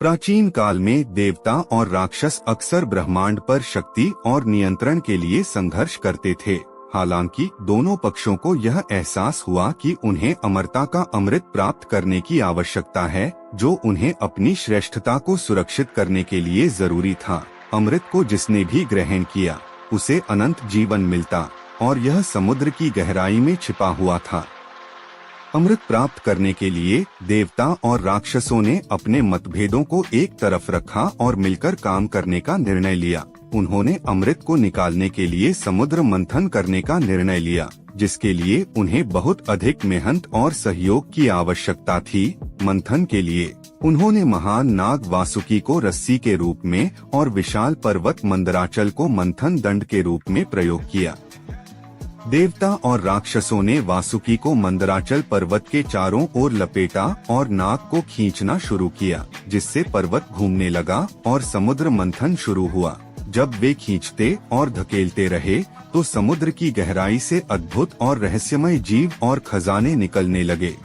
प्राचीन काल में देवता और राक्षस अक्सर ब्रह्मांड पर शक्ति और नियंत्रण के लिए संघर्ष करते थे। हालांकि दोनों पक्षों को यह एहसास हुआ कि उन्हें अमरता का अमृत प्राप्त करने की आवश्यकता है, जो उन्हें अपनी श्रेष्ठता को सुरक्षित करने के लिए जरूरी था। अमृत को जिसने भी ग्रहण किया उसे अनंत जीवन मिलता और यह समुद्र की गहराई में छिपा हुआ था। अमृत प्राप्त करने के लिए देवता और राक्षसों ने अपने मतभेदों को एक तरफ रखा और मिलकर काम करने का निर्णय लिया। उन्होंने अमृत को निकालने के लिए समुद्र मंथन करने का निर्णय लिया, जिसके लिए उन्हें बहुत अधिक मेहनत और सहयोग की आवश्यकता थी। मंथन के लिए उन्होंने महान नाग वासुकी को रस्सी के रूप में और विशाल पर्वत मंदराचल को मंथन दंड के रूप में प्रयोग किया। देवता और राक्षसों ने वासुकी को मंदराचल पर्वत के चारों ओर लपेटा और नाग को खींचना शुरू किया, जिससे पर्वत घूमने लगा और समुद्र मंथन शुरू हुआ। जब वे खींचते और धकेलते रहे तो समुद्र की गहराई से अद्भुत और रहस्यमय जीव और खजाने निकलने लगे।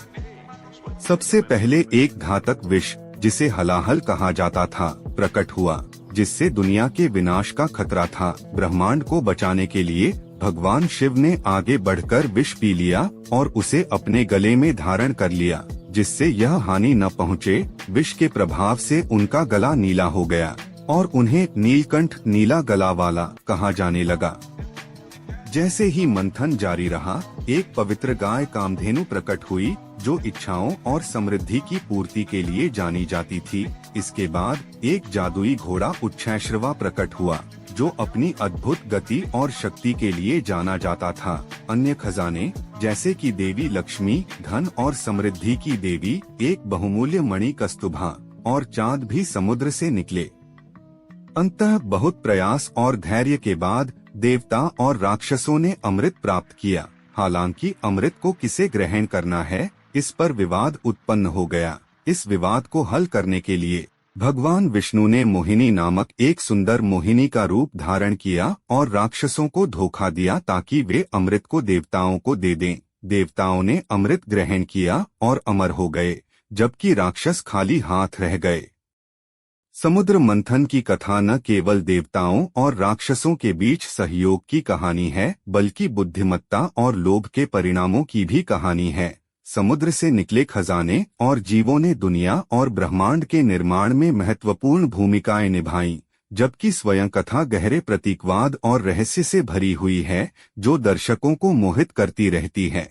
सबसे पहले एक घातक विष, जिसे हलाहल कहा जाता था, प्रकट हुआ, जिससे दुनिया के विनाश का खतरा था। ब्रह्मांड को बचाने के लिए भगवान शिव ने आगे बढ़कर विष पी लिया और उसे अपने गले में धारण कर लिया, जिससे यह हानि न पहुँचे। विष के प्रभाव से उनका गला नीला हो गया और उन्हें नीलकंठ, नीला गला वाला कहा जाने लगा। जैसे ही मंथन जारी रहा, एक पवित्र गाय कामधेनु प्रकट हुई, जो इच्छाओं और समृद्धि की पूर्ति के लिए जानी जाती थी। इसके बाद एक जादुई घोड़ा उच्छैश्रवा प्रकट हुआ, जो अपनी अद्भुत गति और शक्ति के लिए जाना जाता था। अन्य खजाने, जैसे कि देवी लक्ष्मी, धन और समृद्धि की देवी, एक बहुमूल्य मणि कस्तुभा और चांद भी समुद्र से निकले। अंततः बहुत प्रयास और धैर्य के बाद देवता और राक्षसों ने अमृत प्राप्त किया। हालांकि अमृत को किसे ग्रहण करना है, इस पर विवाद उत्पन्न हो गया। इस विवाद को हल करने के लिए भगवान विष्णु ने मोहिनी नामक एक सुंदर मोहिनी का रूप धारण किया और राक्षसों को धोखा दिया ताकि वे अमृत को देवताओं को दे दें। देवताओं ने अमृत ग्रहण किया और अमर हो गए, जबकि राक्षस खाली हाथ रह गए। समुद्र मंथन की कथा न केवल देवताओं और राक्षसों के बीच सहयोग की कहानी है, बल्कि बुद्धिमत्ता और लोभ के परिणामों की भी कहानी है। समुद्र से निकले खजाने और जीवों ने दुनिया और ब्रह्मांड के निर्माण में महत्वपूर्ण भूमिकाएं निभाईं, जबकि स्वयं कथा गहरे प्रतीकवाद और रहस्य से भरी हुई है, जो दर्शकों को मोहित करती रहती है।